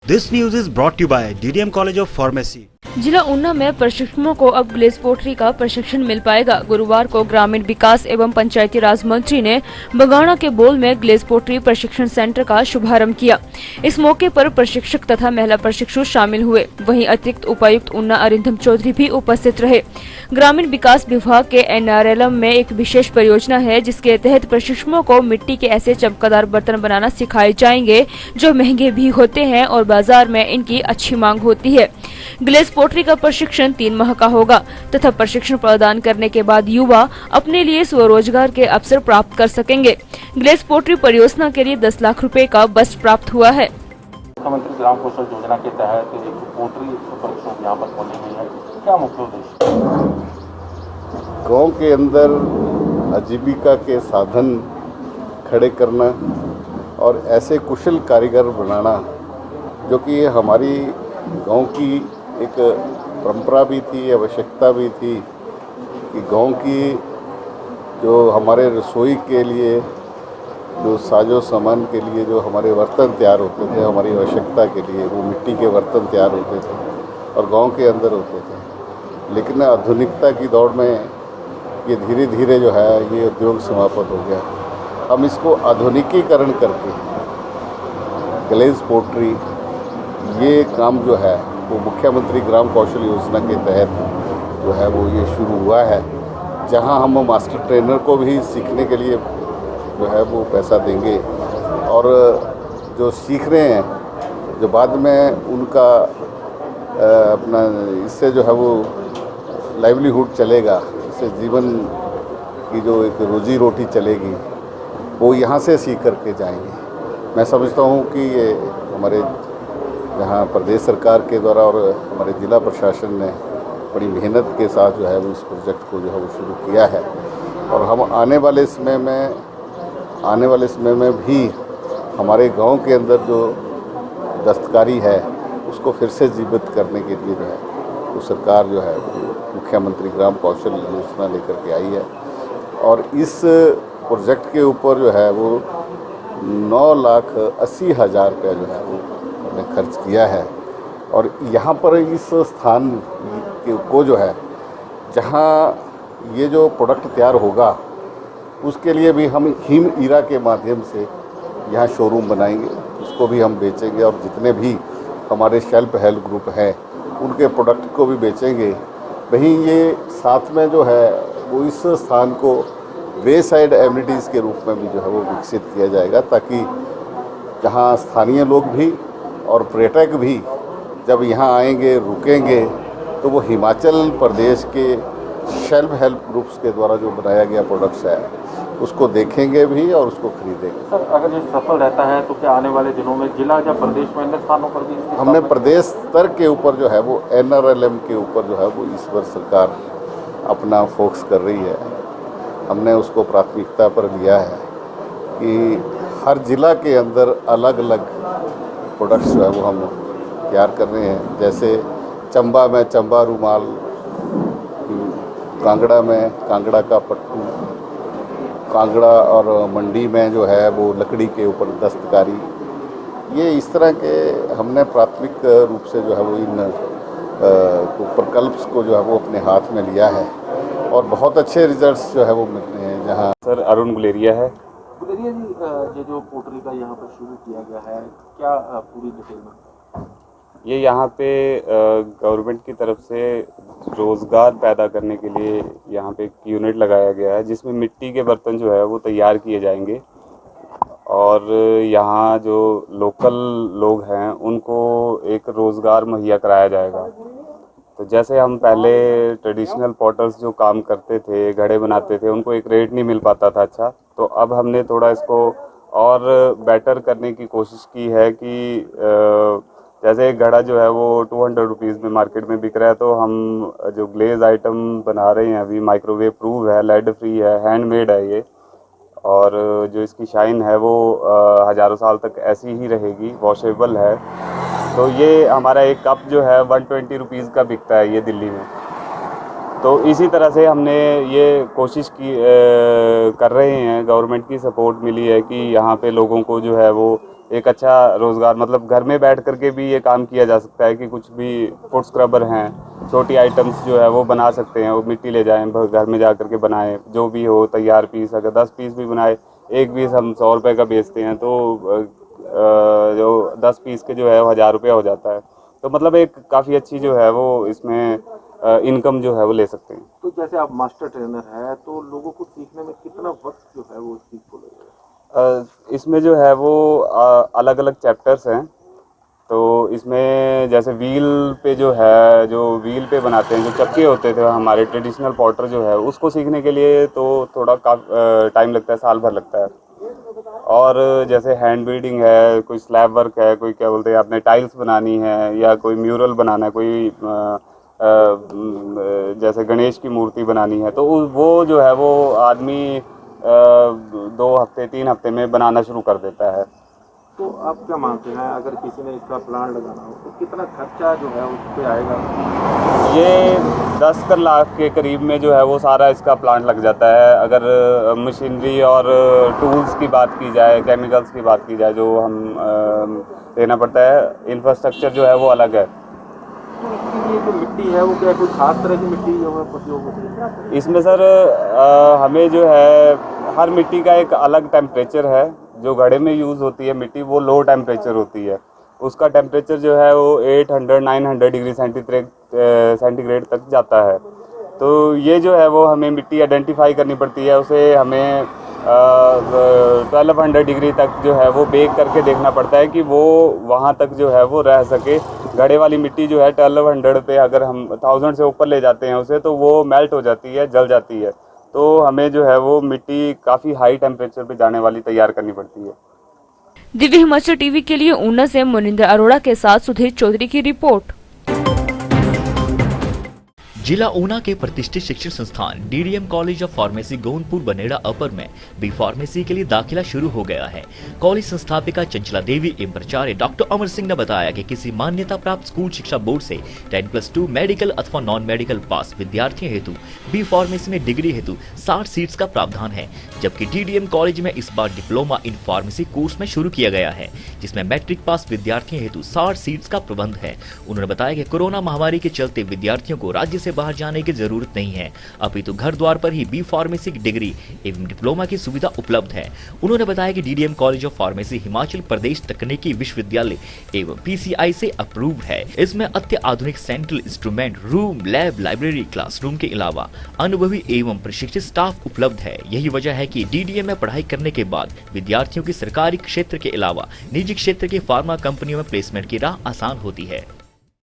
This news is brought to you by DDM College of Pharmacy. जिला ऊना में प्रशिक्षुओं को अब ग्लेस पोट्री का प्रशिक्षण मिल पाएगा। गुरुवार को ग्रामीण विकास एवं पंचायती राज मंत्री ने बगाना के बोल में ग्लेस पोट्री प्रशिक्षण सेंटर का शुभारंभ किया। इस मौके पर प्रशिक्षक तथा महिला प्रशिक्षु शामिल हुए। वहीं अतिरिक्त उपायुक्त ऊना अरिंदम चौधरी भी उपस्थित रहे। ग्रामीण विकास विभाग के NRLM में एक विशेष परियोजना है जिसके तहत प्रशिक्षुओं को मिट्टी के ऐसे चमकदार बर्तन बनाना सिखाए जाएंगे जो महंगे भी होते हैं और बाजार में इनकी अच्छी मांग होती है। ग्लेस पोट्री का प्रशिक्षण 3 माह का होगा तथा प्रशिक्षण प्रदान करने के बाद युवा अपने लिए स्वरोजगार के अवसर प्राप्त कर सकेंगे। ग्लेस पोट्री परियोजना के लिए 10 लाख रुपए का बस प्राप्त हुआ है। मुख्यमंत्री ग्राम कौशल योजना के तहत एक पोट्री प्रशिक्षण यहाँ पर खोली गई है, क्या मुख्य उद्देश्य? गांव के अंदर आजीविका के साधन खड़े करना और ऐसे कुशल कारीगर बनाना जो कि हमारी गांव की एक परंपरा भी थी, आवश्यकता भी थी कि गांव की जो हमारे रसोई के लिए जो साजो सामान के लिए जो हमारे बर्तन तैयार होते थे, हमारी आवश्यकता के लिए वो मिट्टी के बर्तन तैयार होते थे और गांव के अंदर होते थे। लेकिन आधुनिकता की दौड़ में ये धीरे धीरे जो है ये उद्योग समाप्त हो गया। हम इसको आधुनिकीकरण करके ग्लेस पोट्री ये काम जो है वो मुख्यमंत्री ग्राम कौशल योजना के तहत जो है वो ये शुरू हुआ है, जहां हम मास्टर ट्रेनर को भी सीखने के लिए जो है वो पैसा देंगे और जो सीख रहे हैं जो बाद में उनका अपना इससे जो है वो लाइवलीहुड चलेगा, इससे जीवन की जो एक रोजी रोटी चलेगी वो यहाँ से सीख करके जाएंगे। मैं समझता हूँ कि ये हमारे यहाँ प्रदेश सरकार के द्वारा और हमारे जिला प्रशासन ने बड़ी मेहनत के साथ जो है वो इस प्रोजेक्ट को जो है वो शुरू किया है और हम आने वाले समय में भी हमारे गांव के अंदर जो दस्तकारी है उसको फिर से जीवित करने के लिए जो है वो सरकार जो है मुख्यमंत्री ग्राम कौशल योजना लेकर के आई है और इस प्रोजेक्ट के ऊपर जो है वो 9,80,000 रुपया जो है वो हमने खर्च किया है। और यहाँ पर इस स्थान को जो है जहाँ ये जो प्रोडक्ट तैयार होगा उसके लिए भी हम हिम ईरा के माध्यम से यहाँ शोरूम बनाएंगे, उसको भी हम बेचेंगे और जितने भी हमारे सेल्फ हेल्प ग्रुप हैं उनके प्रोडक्ट को भी बेचेंगे। वहीं ये साथ में जो है वो इस स्थान को वे साइड एमिनिटीज़ के रूप में भी जो है वो विकसित किया जाएगा ताकि जहाँ स्थानीय लोग भी और पर्यटक भी जब यहाँ आएंगे रुकेंगे तो वो हिमाचल प्रदेश के सेल्फ हेल्प ग्रुप्स के द्वारा जो बनाया गया प्रोडक्ट्स है उसको देखेंगे भी और उसको खरीदेंगे। सर, अगर ये सफल रहता है तो क्या आने वाले दिनों में जिला या प्रदेश में अन्य स्थानों पर भी हमने प्रदेश स्तर के ऊपर जो है वो NRLM के ऊपर जो है वो इस बार सरकार अपना फोकस कर रही है। हमने उसको प्राथमिकता पर लिया है कि हर जिला के अंदर अलग अलग प्रोडक्ट्स जो है वो हम तैयार कर रहे हैं। जैसे चंबा में चंबा रुमाल, कांगड़ा में कांगड़ा का पट्टू, कांगड़ा और मंडी में जो है वो लकड़ी के ऊपर दस्तकारी, ये इस तरह के हमने प्राथमिक रूप से जो है वो इन प्रकल्प को जो है वो अपने हाथ में लिया है और बहुत अच्छे रिजल्ट्स जो है वो मिल रहे हैं। जहाँ सर अरुण गुलेरिया है। गुलेरिया जी, ये जो पोट्री का यहाँ पर शुरू किया गया है, क्या पूरी डिटेल में? ये यहाँ पे गवर्नमेंट की तरफ से रोज़गार पैदा करने के लिए यहाँ पे एक यूनिट लगाया गया है जिसमें मिट्टी के बर्तन जो है वो तैयार किए जाएंगे और यहाँ जो लोकल लोग हैं उनको एक रोज़गार मुहैया कराया जाएगा। तो जैसे हम पहले ट्रेडिशनल पॉटर्स जो काम करते थे, घड़े बनाते थे, उनको एक रेट नहीं मिल पाता था अच्छा, तो अब हमने थोड़ा इसको और बेटर करने की कोशिश की है कि जैसे एक घड़ा जो है वो 200 रुपीज़ में मार्केट में बिक रहा है, तो हम जो ग्लेज आइटम बना रहे हैं अभी माइक्रोवेव प्रूफ है, लेड फ्री है, हैंडमेड है ये, और जो इसकी शाइन है वो हज़ारों साल तक ऐसी ही रहेगी, वॉशेबल है। तो ये हमारा एक कप जो है 120 रुपीज़ का बिकता है ये दिल्ली में। तो इसी तरह से हमने ये कोशिश कर रहे हैं, गवर्नमेंट की सपोर्ट मिली है कि यहाँ पे लोगों को जो है वो एक अच्छा रोज़गार, मतलब घर में बैठ करके भी ये काम किया जा सकता है कि कुछ भी फुट स्क्रबर हैं, छोटी आइटम्स जो है वो बना सकते हैं, वो मिट्टी ले जाएं, घर में जा करके बनाएं, जो भी हो तैयार पीस, अगर 10 पीस भी बनाए, एक पीस हम 100 रुपये का बेचते हैं तो जो 10 पीस के जो है 1000 रुपया हो जाता है। तो मतलब एक काफ़ी अच्छी जो है वो इसमें इनकम जो है वो ले सकते हैं। तो जैसे आप मास्टर ट्रेनर है तो लोगों को सीखने में कितना वक्त जो है वो सीख को लगेगा? इसमें जो है वो अलग अलग चैप्टर्स हैं। तो इसमें जैसे व्हील पे जो है, जो व्हील पे बनाते हैं, जो चक्के होते थे हमारे ट्रेडिशनल पॉटर जो है, उसको सीखने के लिए तो थोड़ा टाइम लगता है, साल भर लगता है। और जैसे हैंड बीडिंग है, कोई स्लैब वर्क है, कोई क्या बोलते हैं आपने टाइल्स बनानी है या कोई म्यूरल बनाना है, कोई जैसे गणेश की मूर्ति बनानी है, तो वो जो है वो आदमी 2 हफ्ते 3 हफ्ते में बनाना शुरू कर देता है। तो आप क्या मानते हैं अगर किसी ने इसका प्लान लगाना हो तो कितना खर्चा जो है उस पर आएगा? ये 10 लाख के करीब में जो है वो सारा इसका प्लांट लग जाता है। अगर मशीनरी और टूल्स की बात की जाए, केमिकल्स की बात की जाए, जो हम देना पड़ता है, इंफ्रास्ट्रक्चर जो है वो अलग है। तो इसके लिए जो मिट्टी है वो क्या कोई खास तरह की मिट्टी जो है उपयोग होती है? इसमें सर हमें जो है हर मिट्टी का एक अलग टेम्परेचर है। जो घड़े में यूज़ होती है मिट्टी वो लो टेम्परेचर होती है, उसका टेम्परेचर जो है वो 800-900 डिग्री सेंटीग्रेड तक जाता है। तो ये जो है वो हमें मिट्टी आइडेंटिफाई करनी पड़ती है, उसे हमें 1200 डिग्री तक जो है वो बेक करके देखना पड़ता है कि वो वहाँ तक जो है वो रह सके। घड़े वाली मिट्टी जो है 1200 पे अगर हम 1000 से ऊपर ले जाते हैं उसे, तो वो मेल्ट हो जाती है, जल जाती है। तो हमें जो है वो मिट्टी काफ़ी हाई टेम्परेचर पे जाने वाली तैयार करनी पड़ती है। दिव्य हिमाचल टीवी के लिए ऊना से मुनिंदर अरोड़ा के साथ सुधीर चौधरी की रिपोर्ट। जिला ऊना के प्रतिष्ठित शिक्षण संस्थान DDM college of pharmacy Gondpur Baneda upper में बी फार्मेसी के लिए दाखिला शुरू हो गया है। कॉलेज संस्थापिका चंचला देवी एवं प्राचार्य डॉक्टर अमर सिंह ने बताया कि किसी मान्यता प्राप्त स्कूल शिक्षा बोर्ड से 10+2 मेडिकल अथवा नॉन मेडिकल पास विद्यार्थियों हेतु बी फार्मेसी में डिग्री हेतु 60 सीट्स का प्रावधान है, जबकि डीडीएम कॉलेज में इस बार डिप्लोमा इन फार्मेसी कोर्स में शुरू किया गया है, जिसमें मैट्रिक पास विद्यार्थियों हेतु 60 सीट्स का प्रबंध है। उन्होंने बताया कि कोरोना महामारी के चलते विद्यार्थियों को राज्य से बाहर जाने की जरूरत नहीं है, अपितु घर द्वार पर ही बी फार्मेसी की डिग्री एवं डिप्लोमा की सुविधा उपलब्ध है। उन्होंने बताया कि DDM college of pharmacy Himachal Pradesh तकनीकी विश्वविद्यालय एवं पीसीआई से अप्रूव है। इसमें अत्याधुनिक central instrument room, lab, library, classroom के अलावा अनुभवी एवं प्रशिक्षित स्टाफ उपलब्ध है। यही वजह है कि डीडीएम में पढ़ाई करने के बाद विद्यार्थियों की सरकारी क्षेत्र के अलावा निजी क्षेत्र के फार्मा कंपनियों में प्लेसमेंट की राह आसान होती है।